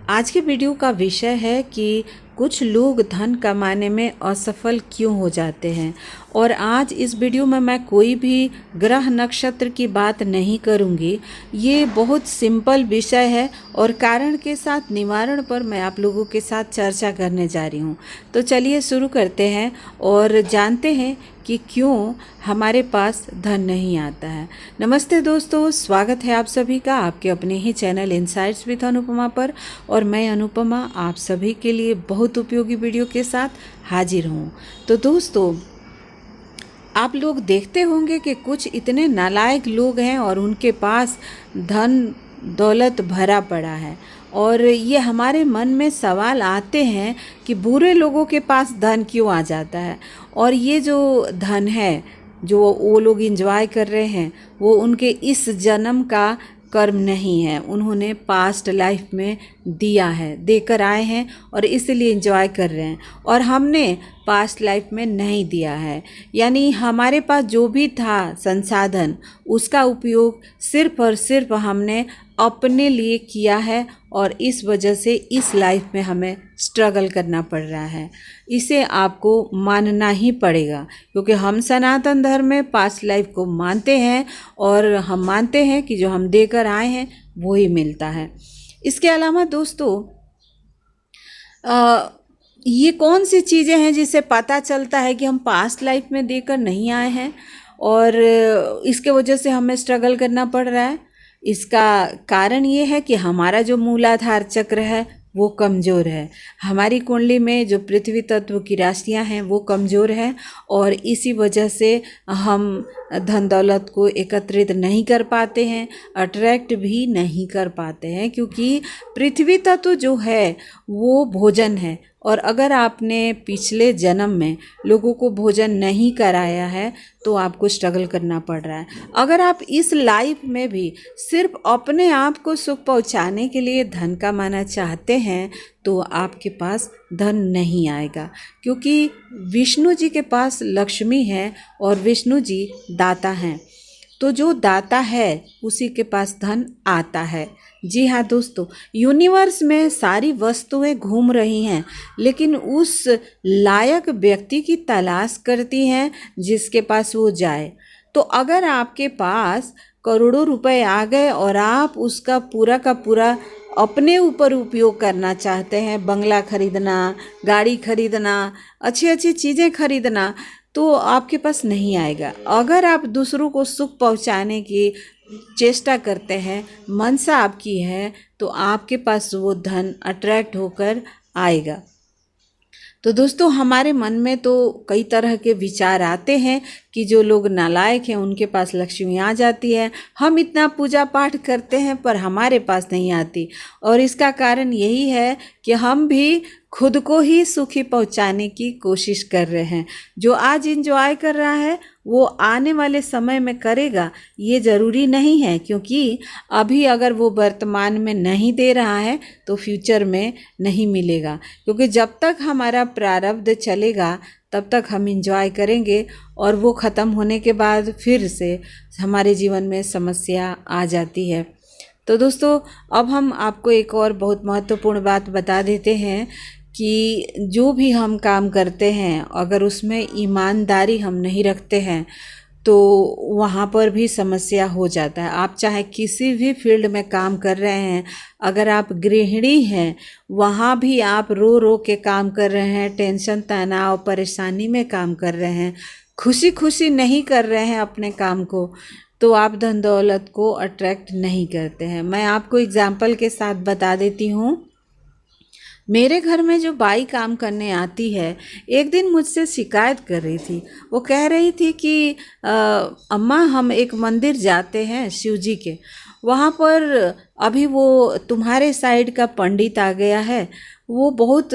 आज के वीडियो का विषय है कि कुछ लोग धन कमाने में असफल क्यों हो जाते हैं। और आज इस वीडियो में मैं कोई भी ग्रह नक्षत्र की बात नहीं करूंगी। ये बहुत सिंपल विषय है और कारण के साथ निवारण पर मैं आप लोगों के साथ चर्चा करने जा रही हूँ। तो चलिए शुरू करते हैं और जानते हैं कि क्यों हमारे पास धन नहीं आता है। नमस्ते दोस्तों, स्वागत है आप सभी का आपके अपने ही चैनल इनसाइट्स विद अनुपमा पर। और मैं अनुपमा आप सभी के लिए बहुत उपयोगी वीडियो के साथ हाजिर हूँ। तो दोस्तों, आप लोग देखते होंगे कि कुछ इतने नालायक लोग हैं और उनके पास धन दौलत भरा पड़ा है, और ये हमारे मन में सवाल आते हैं कि बुरे लोगों के पास धन क्यों आ जाता है। और ये जो धन है जो वो लोग एंजॉय कर रहे हैं वो उनके इस जन्म का कर्म नहीं है, उन्होंने पास्ट लाइफ में दिया है, देकर आए हैं और इसलिए एंजॉय कर रहे हैं। और हमने पास्ट लाइफ में नहीं दिया है, यानी हमारे पास जो भी था संसाधन उसका उपयोग सिर्फ और सिर्फ हमने अपने लिए किया है, और इस वजह से इस लाइफ में हमें स्ट्रगल करना पड़ रहा है। इसे आपको मानना ही पड़ेगा, क्योंकि हम सनातन धर्म में पास्ट लाइफ को मानते हैं और हम मानते हैं कि जो हम देकर आए हैं वो ही मिलता है। इसके अलावा दोस्तों, ये कौन सी चीज़ें हैं जिससे पता चलता है कि हम पास्ट लाइफ में देकर नहीं आए हैं और इसके वजह से हमें स्ट्रगल करना पड़ रहा है। इसका कारण ये है कि हमारा जो मूलाधार चक्र है वो कमज़ोर है। हमारी कुंडली में जो पृथ्वी तत्व की राशियाँ हैं वो कमज़ोर है, और इसी वजह से हम धन दौलत को एकत्रित नहीं कर पाते हैं, अट्रैक्ट भी नहीं कर पाते हैं, क्योंकि पृथ्वी तत्व जो है वो भोजन है। और अगर आपने पिछले जन्म में लोगों को भोजन नहीं कराया है तो आपको स्ट्रगल करना पड़ रहा है। अगर आप इस लाइफ में भी सिर्फ अपने आप को सुख पहुंचाने के लिए धन कमाना चाहते हैं तो आपके पास धन नहीं आएगा, क्योंकि विष्णु जी के पास लक्ष्मी है और विष्णु जी दाता हैं। तो जो दाता है उसी के पास धन आता है। जी हाँ दोस्तों, यूनिवर्स में सारी वस्तुएं घूम रही हैं, लेकिन उस लायक व्यक्ति की तलाश करती हैं जिसके पास वो जाए। तो अगर आपके पास करोड़ों रुपए आ गए और आप उसका पूरा का पूरा अपने ऊपर उपयोग करना चाहते हैं, बंगला खरीदना, गाड़ी खरीदना, अच्छी अच्छी चीज़ें खरीदना, तो आपके पास नहीं आएगा। अगर आप दूसरों को सुख पहुंचाने की चेष्टा करते हैं, मनसा आपकी है, तो आपके पास वो धन अट्रैक्ट होकर आएगा। तो दोस्तों, हमारे मन में तो कई तरह के विचार आते हैं कि जो लोग नालायक हैं उनके पास लक्ष्मी आ जाती है। हम इतना पूजा पाठ करते हैं पर हमारे पास नहीं आती, और इसका कारण यही है कि हम भी खुद को ही सुखी पहुंचाने की कोशिश कर रहे हैं। जो आज एंजॉय कर रहा है वो आने वाले समय में करेगा ये ज़रूरी नहीं है, क्योंकि अभी अगर वो वर्तमान में नहीं दे रहा है तो फ्यूचर में नहीं मिलेगा। क्योंकि जब तक हमारा प्रारब्ध चलेगा तब तक हम एंजॉय करेंगे, और वो ख़त्म होने के बाद फिर से हमारे जीवन में समस्या आ जाती है। तो दोस्तों, अब हम आपको एक और बहुत महत्वपूर्ण बात बता देते हैं कि जो भी हम काम करते हैं अगर उसमें ईमानदारी हम नहीं रखते हैं तो वहाँ पर भी समस्या हो जाता है। आप चाहे किसी भी फील्ड में काम कर रहे हैं, अगर आप गृहिणी हैं वहाँ भी आप रो रो के काम कर रहे हैं, टेंशन तनाव परेशानी में काम कर रहे हैं, खुशी खुशी नहीं कर रहे हैं अपने काम को, तो आप धन दौलत को अट्रैक्ट नहीं करते हैं। मैं आपको एग्जाम्पल के साथ बता देती हूँ। मेरे घर में जो बाई काम करने आती है, एक दिन मुझसे शिकायत कर रही थी। वो कह रही थी कि अम्मा, हम एक मंदिर जाते हैं शिव जी के, वहाँ पर अभी वो तुम्हारे साइड का पंडित आ गया है, वो बहुत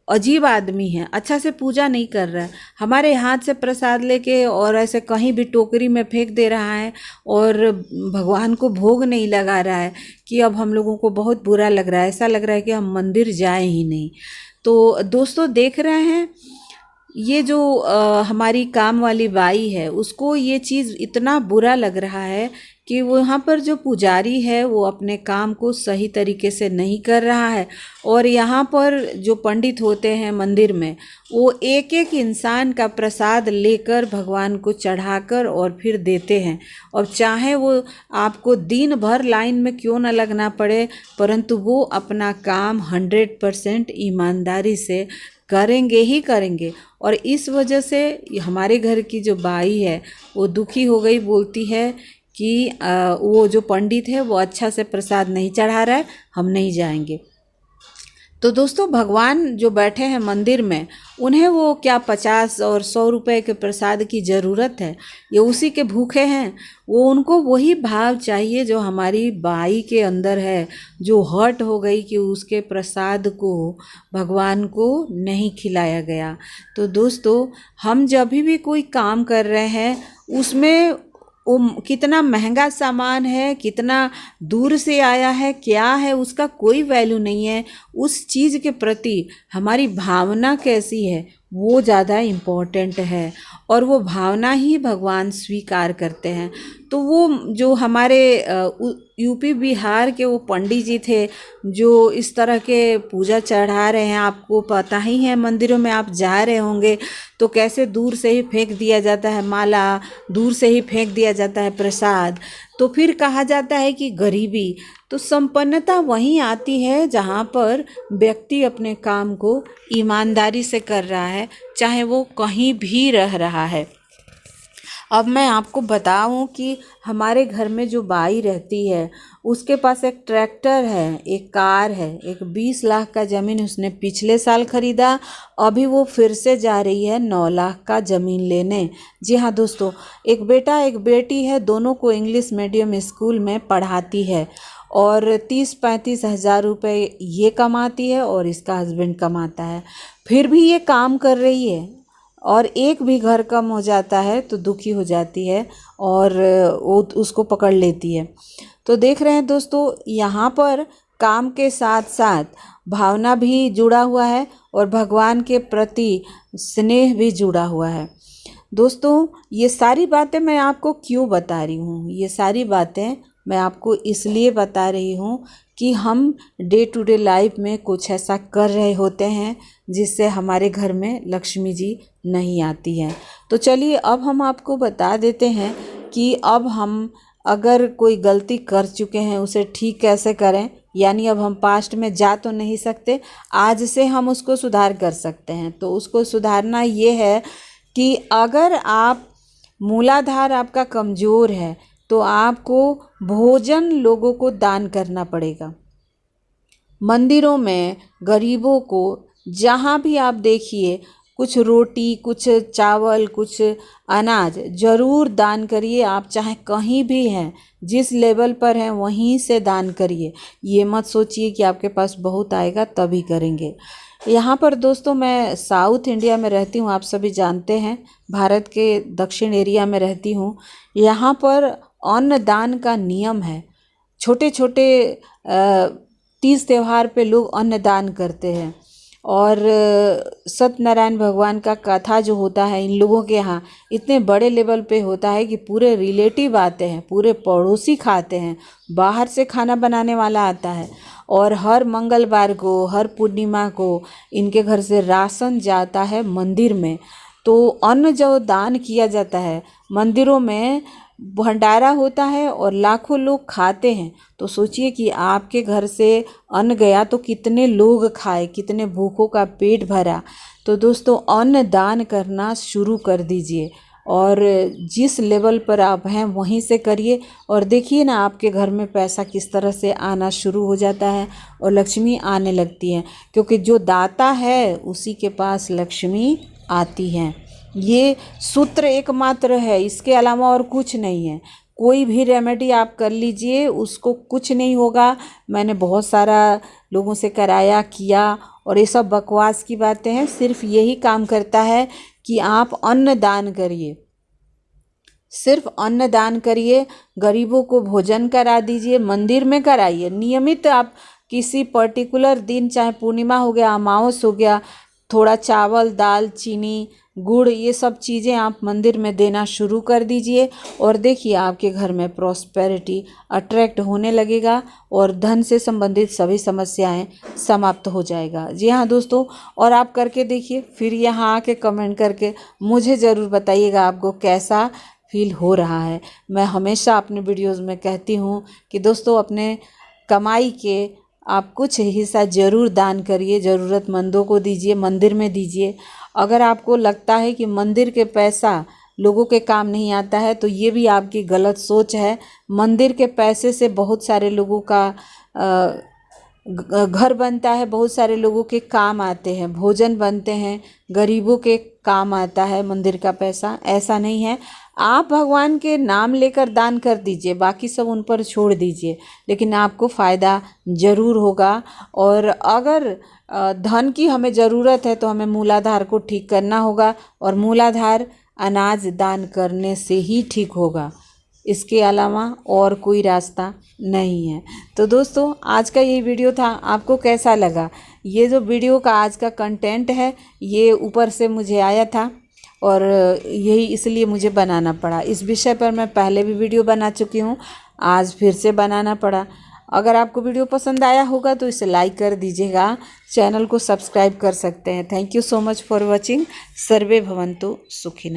अजीब आदमी है, अच्छा से पूजा नहीं कर रहा है, हमारे हाथ से प्रसाद लेके और ऐसे कहीं भी टोकरी में फेंक दे रहा है और भगवान को भोग नहीं लगा रहा है, कि अब हम लोगों को बहुत बुरा लग रहा है, ऐसा लग रहा है कि हम मंदिर जाए ही नहीं। तो दोस्तों, देख रहे हैं ये जो हमारी काम वाली बाई है उसको ये चीज़ इतना बुरा लग रहा है कि वहाँ पर जो पुजारी है वो अपने काम को सही तरीके से नहीं कर रहा है, और यहाँ पर जो पंडित होते हैं मंदिर में, वो एक एक इंसान का प्रसाद लेकर भगवान को चढ़ाकर और फिर देते हैं। और चाहे वो आपको दिन भर लाइन में क्यों ना लगना पड़े, परंतु वो अपना काम 100% ईमानदारी से करेंगे ही करेंगे। और इस वजह से हमारे घर की जो बाई है वो दुखी हो गई, बोलती है कि वो जो पंडित है वो अच्छा से प्रसाद नहीं चढ़ा रहा है, हम नहीं जाएंगे। तो दोस्तों, भगवान जो बैठे हैं मंदिर में, उन्हें वो क्या 50 और 100 रुपए के प्रसाद की ज़रूरत है? ये उसी के भूखे हैं। वो उनको वही भाव चाहिए जो हमारी बाई के अंदर है, जो हर्ट हो गई कि उसके प्रसाद को भगवान को नहीं खिलाया गया। तो दोस्तों, हम जब भी कोई काम कर रहे हैं उसमें वो कितना महंगा सामान है, कितना दूर से आया है, क्या है, उसका कोई वैल्यू नहीं है। उस चीज़ के प्रति हमारी भावना कैसी है वो ज़्यादा इम्पोर्टेंट है, और वो भावना ही भगवान स्वीकार करते हैं। तो वो जो हमारे यूपी बिहार के वो पंडित जी थे जो इस तरह के पूजा चढ़ा रहे हैं, आपको पता ही है, मंदिरों में आप जा रहे होंगे तो कैसे दूर से ही फेंक दिया जाता है माला, दूर से ही फेंक दिया जाता है प्रसाद। तो फिर कहा जाता है कि गरीबी, तो संपन्नता वहीं आती है जहाँ पर व्यक्ति अपने काम को ईमानदारी से कर रहा है, चाहे वो कहीं भी रह रहा है। अब मैं आपको बताऊं कि हमारे घर में जो बाई रहती है उसके पास एक ट्रैक्टर है, एक कार है, एक 20 लाख का ज़मीन उसने पिछले साल ख़रीदा। अभी वो फिर से जा रही है 9 लाख का ज़मीन लेने। जी हाँ दोस्तों, एक बेटा एक बेटी है, दोनों को इंग्लिश मीडियम स्कूल में पढ़ाती है, और 30-35 हज़ार रुपये ये कमाती है और इसका हस्बैंड कमाता है। फिर भी ये काम कर रही है, और एक भी घर कम हो जाता है तो दुखी हो जाती है और वो उसको पकड़ लेती है। तो देख रहे हैं दोस्तों, यहाँ पर काम के साथ साथ भावना भी जुड़ा हुआ है और भगवान के प्रति स्नेह भी जुड़ा हुआ है। दोस्तों, ये सारी बातें मैं आपको क्यों बता रही हूँ? ये सारी बातें मैं आपको इसलिए बता रही हूँ कि हम डे टू डे लाइफ में कुछ ऐसा कर रहे होते हैं जिससे हमारे घर में लक्ष्मी जी नहीं आती हैं। तो चलिए, अब हम आपको बता देते हैं कि अब हम अगर कोई गलती कर चुके हैं उसे ठीक कैसे करें। यानी अब हम पास्ट में जा तो नहीं सकते, आज से हम उसको सुधार कर सकते हैं। तो उसको सुधारना ये है कि अगर आप मूलाधार आपका कमज़ोर है तो आपको भोजन लोगों को दान करना पड़ेगा। मंदिरों में गरीबों को जहाँ भी आप देखिए, कुछ रोटी, कुछ चावल, कुछ अनाज ज़रूर दान करिए। आप चाहे कहीं भी हैं, जिस लेवल पर हैं वहीं से दान करिए। ये मत सोचिए कि आपके पास बहुत आएगा तभी करेंगे। यहाँ पर दोस्तों, मैं साउथ इंडिया में रहती हूँ, आप सभी जानते हैं, भारत के दक्षिण एरिया में रहती हूँ। यहाँ पर अन्नदान का नियम है। छोटे छोटे तीज त्यौहार पे लोग अन्नदान करते हैं, और सत्यनारायण भगवान का कथा जो होता है इन लोगों के यहाँ इतने बड़े लेवल पे होता है कि पूरे रिलेटिव आते हैं, पूरे पड़ोसी खाते हैं, बाहर से खाना बनाने वाला आता है। और हर मंगलवार को, हर पूर्णिमा को इनके घर से राशन जाता है मंदिर में। तो अन्न जो दान किया जाता है, मंदिरों में भंडारा होता है और लाखों लोग खाते हैं। तो सोचिए कि आपके घर से अन्न गया तो कितने लोग खाए, कितने भूखों का पेट भरा। तो दोस्तों, अन्न दान करना शुरू कर दीजिए, और जिस लेवल पर आप हैं वहीं से करिए, और देखिए ना आपके घर में पैसा किस तरह से आना शुरू हो जाता है और लक्ष्मी आने लगती है। क्योंकि जो दाता है उसी के पास लक्ष्मी आती हैं। ये सूत्र एकमात्र है, इसके अलावा और कुछ नहीं है। कोई भी रेमेडी आप कर लीजिए, उसको कुछ नहीं होगा। मैंने बहुत सारा लोगों से कराया किया, और ये सब बकवास की बातें हैं। सिर्फ यही काम करता है कि आप अन्न दान करिए, सिर्फ अन्न दान करिए, गरीबों को भोजन करा दीजिए, मंदिर में कराइए नियमित। आप किसी पर्टिकुलर दिन, चाहे पूर्णिमा हो गया, अमावस हो गया, थोड़ा चावल, दाल, चीनी, गुड़, ये सब चीज़ें आप मंदिर में देना शुरू कर दीजिए और देखिए आपके घर में प्रॉस्पेरिटी अट्रैक्ट होने लगेगा और धन से संबंधित सभी समस्याएं समाप्त हो जाएगा। जी हाँ दोस्तों, और आप करके देखिए, फिर यहाँ आके कमेंट करके मुझे ज़रूर बताइएगा आपको कैसा फील हो रहा है। मैं हमेशा अपने वीडियोज़ में कहती हूँ कि दोस्तों अपने कमाई के आप कुछ हिस्सा ज़रूर दान करिए, ज़रूरतमंदों को दीजिए, मंदिर में दीजिए। अगर आपको लगता है कि मंदिर के पैसा लोगों के काम नहीं आता है तो ये भी आपकी गलत सोच है। मंदिर के पैसे से बहुत सारे लोगों का घर बनता है, बहुत सारे लोगों के काम आते हैं, भोजन बनते हैं, गरीबों के काम आता है मंदिर का पैसा। ऐसा नहीं है, आप भगवान के नाम लेकर दान कर दीजिए, बाकी सब उन पर छोड़ दीजिए, लेकिन आपको फ़ायदा ज़रूर होगा। और अगर धन की हमें ज़रूरत है तो हमें मूलाधार को ठीक करना होगा और मूलाधार अनाज दान करने से ही ठीक होगा, इसके अलावा और कोई रास्ता नहीं है। तो दोस्तों आज का ये वीडियो था, आपको कैसा लगा? ये जो वीडियो का आज का कंटेंट है ये ऊपर से मुझे आया था और यही इसलिए मुझे बनाना पड़ा। इस विषय पर मैं पहले भी वीडियो बना चुकी हूँ, आज फिर से बनाना पड़ा। अगर आपको वीडियो पसंद आया होगा तो इसे लाइक कर दीजिएगा, चैनल को सब्सक्राइब कर सकते हैं। Thank you so much for watching. सर्वे भवन्तु सुखिनः।